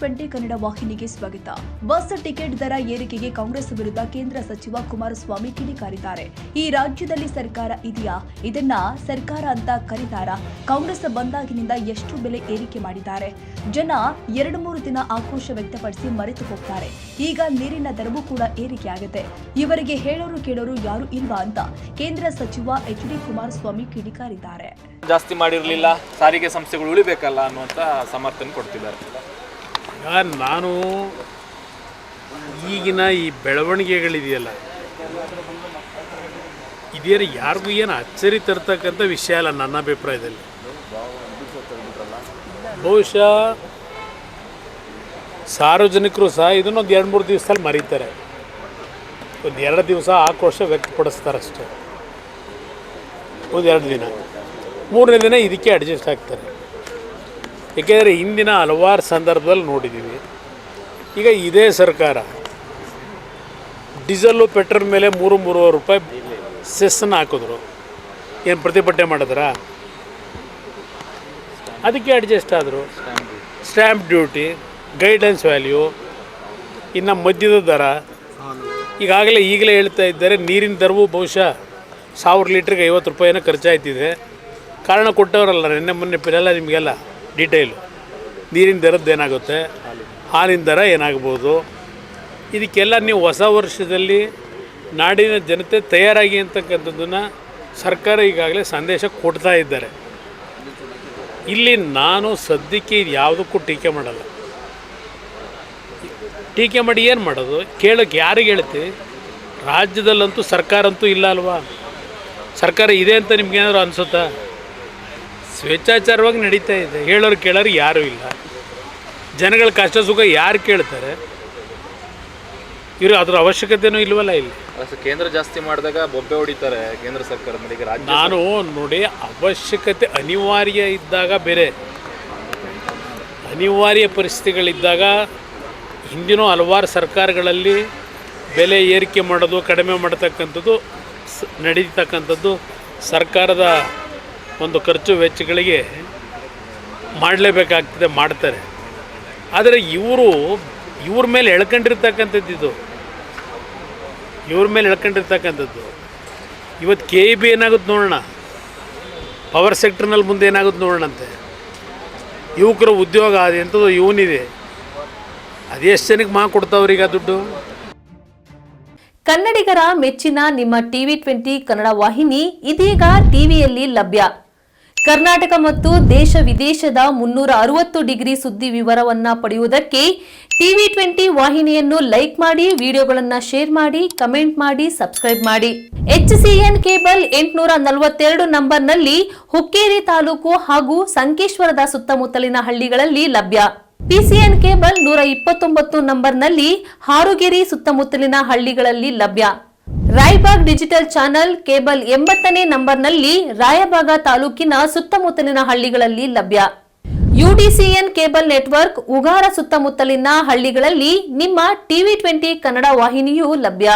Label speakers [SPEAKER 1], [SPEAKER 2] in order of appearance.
[SPEAKER 1] ಟಿವಿ20 ಕನ್ನಡ ವಾಹಿನಿಗೆ ಸ್ವಾಗತ. Bus ticket ದರ ಏರಿಕೆಗೆ ಕಾಂಗ್ರೆಸ್ ವಿರುದ್ಧ ಕೇಂದ್ರ ಸಚಿವ ಕುಮಾರಸ್ವಾಮಿ ಕಿಡಿಕಾರಿದ್ದಾರೆ. ಈ ರಾಜ್ಯದಲ್ಲಿ ಸರ್ಕಾರ ಇದೆಯಾ? ಇದನ್ನ ಸರ್ಕಾರ ಅಂತ ಕರೀತಾರಾ? ಕಾಂಗ್ರೆಸ್ ಬಂದಾಗಿನಿಂದ ಎಷ್ಟು ಬೆಲೆ ಏರಿಕೆ ಮಾಡಿದ್ದಾರೆ? ಜನ 2-3 ದಿನ ಆಕ್ರೋಶ ವ್ಯಕ್ತಪಡಿಸಿ ಮರೆತು ಹೋಗ್ತಾರೆ. ಈಗ ನೀರಿನ ದರವೂ ಕೂಡ ಏರಿಕೆ ಆಗುತ್ತೆ. ಇವರಿಗೆ ಹೇಳೋರು ಕೇಳೋರು ಯಾರು ಇಲ್ವಾ ಅಂತ ಕೇಂದ್ರ ಸಚಿವ ಎಚ್.ಡಿ. ಕುಮಾರಸ್ವಾಮಿ ಕಿಡಿಕಾರಿದ್ದಾರೆ.
[SPEAKER 2] ಜಾಸ್ತಿ ಮಾಡಿರಲಿಲ್ಲ, ಸಾರಿಗೆ ಸಂಸ್ಥೆಗಳು ಉಳಿಬೇಕಲ್ಲ ಅನ್ನುವಂಥ ಸಮರ್ಥನೆ ಕೊಡ್ತಿದ್ದಾರೆ.
[SPEAKER 3] ನಾನು ಈಗಿನ ಈ ಬೆಳವಣಿಗೆಗಳಿದೆಯಲ್ಲ, ಇದೇನು ಯಾರಿಗೂ ಏನು ಅಚ್ಚರಿ ತರ್ತಕ್ಕಂಥ ವಿಷಯ ಅಲ್ಲ ನನ್ನ ಅಭಿಪ್ರಾಯದಲ್ಲಿ. ಬಹುಶಃ ಸಾರ್ವಜನಿಕರು ಸಹ ಇದನ್ನೊಂದು 2-3 ದಿವಸದಲ್ಲಿ ಮರೀತಾರೆ. ಒಂದು 2 ದಿವಸ ಆಕ್ರೋಶ ವ್ಯಕ್ತಪಡಿಸ್ತಾರಷ್ಟೇ, ಒಂದು 2 ದಿನ, 3ನೇ ದಿನ ಇದಕ್ಕೆ ಅಡ್ಜಸ್ಟ್ ಆಗ್ತಾರೆ. ಏಕೆಂದರೆ ಹಿಂದಿನ ಹಲವಾರು ಸಂದರ್ಭದಲ್ಲಿ ನೋಡಿದ್ದೀವಿ. ಈಗ ಇದೇ ಸರ್ಕಾರ ಡೀಸೆಲ್ಲು ಪೆಟ್ರೋಲ್ ಮೇಲೆ 3-3.5 ರೂಪಾಯಿ ಸೆಸ್ಸನ್ನು ಹಾಕಿದ್ರು. ಏನು ಪ್ರತಿಭಟನೆ ಮಾಡಿದ್ರಾ? ಅದಕ್ಕೆ ಅಡ್ಜಸ್ಟ್ ಆದರು. ಸ್ಟ್ಯಾಂಪ್ ಡ್ಯೂಟಿ, ಗೈಡೆನ್ಸ್ ವ್ಯಾಲ್ಯೂ, ಇನ್ನು ಮದ್ಯದ ದರ, ಈಗಲೇ ಹೇಳ್ತಾ ಇದ್ದಾರೆ ನೀರಿನ ದರವು ಬಹುಶಃ 1000 ಲೀಟ್ರಿಗೆ 50 ರೂಪಾಯಿನ ಖರ್ಚಾಯ್ತಿದೆ. ಕಾರಣ ಕೊಟ್ಟವರಲ್ಲ ನಿನ್ನೆ ಮೊನ್ನೆ ಎಲ್ಲ ನಿಮಗೆಲ್ಲ ಡೀಟೇಲು. ನೀರಿನ ದರದ್ದು ಏನಾಗುತ್ತೆ, ಹಾಲಿನ ದರ ಏನಾಗ್ಬೋದು, ಇದಕ್ಕೆಲ್ಲ ನೀವು ಹೊಸ ವರ್ಷದಲ್ಲಿ ನಾಡಿನ ಜನತೆ ತಯಾರಾಗಿ ಅಂತಕ್ಕಂಥದ್ದನ್ನು ಸರ್ಕಾರ ಈಗಾಗಲೇ ಸಂದೇಶ ಕೊಡ್ತಾ ಇದ್ದಾರೆ. ಇಲ್ಲಿ ನಾನು ಸದ್ಯಕ್ಕೆ ಇದು ಯಾವುದಕ್ಕೂ ಟೀಕೆ ಮಾಡಲ್ಲ. ಟೀಕೆ ಮಾಡಿ ಏನು ಮಾಡೋದು? ಕೇಳೋಕ್ಕೆ ಯಾರಿಗೆ ಹೇಳ್ತೀವಿ? ರಾಜ್ಯದಲ್ಲಂತೂ ಸರ್ಕಾರ ಅಂತೂ ಇಲ್ಲ ಅಲ್ವಾ? ಸರ್ಕಾರ ಇದೆ ಅಂತ ನಿಮ್ಗೇನಾದ್ರು ಅನಿಸುತ್ತಾ? ಸ್ವೇಚ್ಛಾಚಾರವಾಗಿ ನಡೀತಾ ಇದೆ. ಹೇಳೋರು ಕೇಳೋರು ಯಾರೂ ಇಲ್ಲ. ಜನಗಳ ಕಷ್ಟ ಸುಖ ಯಾರು ಕೇಳ್ತಾರೆ? ಇವರು ಅದರ ಅವಶ್ಯಕತೆಯೂ ಇಲ್ವಲ್ಲ. ಇಲ್ಲಿ
[SPEAKER 2] ಕೇಂದ್ರ ಜಾಸ್ತಿ ಮಾಡಿದಾಗ ಬೊಬ್ಬೆ ಹೊಡಿತಾರೆ ಕೇಂದ್ರ ಸರ್ಕಾರ ಮೇಲೆ.
[SPEAKER 3] ನಾನು ನೋಡಿ, ಅವಶ್ಯಕತೆ ಅನಿವಾರ್ಯ ಇದ್ದಾಗ ಬೇರೆ, ಅನಿವಾರ್ಯ ಪರಿಸ್ಥಿತಿಗಳಿದ್ದಾಗ ಹಿಂದಿನ ಹಲವಾರು ಸರ್ಕಾರಗಳಲ್ಲಿ ಬೆಲೆ ಏರಿಕೆ ಮಾಡೋದು, ಕಡಿಮೆ ಮಾಡತಕ್ಕಂಥದ್ದು ನಡೀತಕ್ಕಂಥದ್ದು ಸರ್ಕಾರದ ಒಂದು ಖರ್ಚು ವೆಚ್ಚಗಳಿಗೆ ಮಾಡಲೇಬೇಕಾಗ್ತದೆ, ಮಾಡ್ತಾರೆ. ಆದರೆ ಇವ್ರ ಮೇಲೆ ಎಳ್ಕೊಂಡಿರ್ತಕ್ಕಂಥದ್ದು ಇವತ್ತು KEB ಏನಾಗುತ್ತೆ ನೋಡೋಣ, ಪವರ್ ಸೆಕ್ಟರ್ನಲ್ಲಿ ಮುಂದೆ ಏನಾಗುತ್ತೆ ನೋಡೋಣಂತೆ. ಯುವಕರ ಉದ್ಯೋಗ ಅದೆಂಥದ್ದು ಇವನಿದೆ, ಅದೆಷ್ಟು ಜನಕ್ಕೆ ಕೊಡ್ತಾವ್ರೀಗ ದುಡ್ಡು?
[SPEAKER 4] ಕನ್ನಡಿಗರ ಮೆಚ್ಚಿನ ನಿಮ್ಮ ಟಿವಿ20 ಕನ್ನಡ ವಾಹಿನಿ ಇದೀಗ ಟಿವಿಯಲ್ಲಿ ಲಭ್ಯ. ಕರ್ನಾಟಕ ಮತ್ತು ದೇಶ ವಿದೇಶದ 360 ಡಿಗ್ರಿ ಸುದ್ದಿ ವಿವರವನ್ನ ಪಡೆಯುವುದಕ್ಕೆ ಟಿವಿ20 ವಾಹಿನಿಯನ್ನು ಲೈಕ್ ಮಾಡಿ, ವಿಡಿಯೋಗಳನ್ನು ಶೇರ್ ಮಾಡಿ, ಕಮೆಂಟ್ ಮಾಡಿ, ಸಬ್ಸ್ಕ್ರೈಬ್ ಮಾಡಿ. HCN ಕೇಬಲ್ 842 ನಂಬರ್ನಲ್ಲಿ ಹುಕ್ಕೇರಿ ತಾಲೂಕು ಹಾಗೂ ಸಂಕೇಶ್ವರದ ಸುತ್ತಮುತ್ತಲಿನ ಹಳ್ಳಿಗಳಲ್ಲಿ ಲಭ್ಯ. PCN ಕೇಬಲ್ 129 ನಂಬರ್ನಲ್ಲಿ ಹಾರುಗೆರೆ ಸುತ್ತಮುತ್ತಲಿನ ಹಳ್ಳಿಗಳಲ್ಲಿ ಲಭ್ಯ. ರಾಯಬಾಗ್ ಡಿಜಿಟಲ್ ಚಾನೆಲ್ ಕೇಬಲ್ 80ನೇ ನಂಬರ್ನಲ್ಲಿ ರಾಯಬಾಗ ತಾಲೂಕಿನ ಸುತ್ತಮುತ್ತಲಿನ ಹಳ್ಳಿಗಳಲ್ಲಿ ಲಭ್ಯ. UDCN ಕೇಬಲ್ ನೆಟ್ವರ್ಕ್ ಉಗಾರ ಸುತ್ತಮುತ್ತಲಿನ ಹಳ್ಳಿಗಳಲ್ಲಿ ನಿಮ್ಮ ಟಿವಿ20 ಕನ್ನಡ ವಾಹಿನಿಯೂ ಲಭ್ಯ.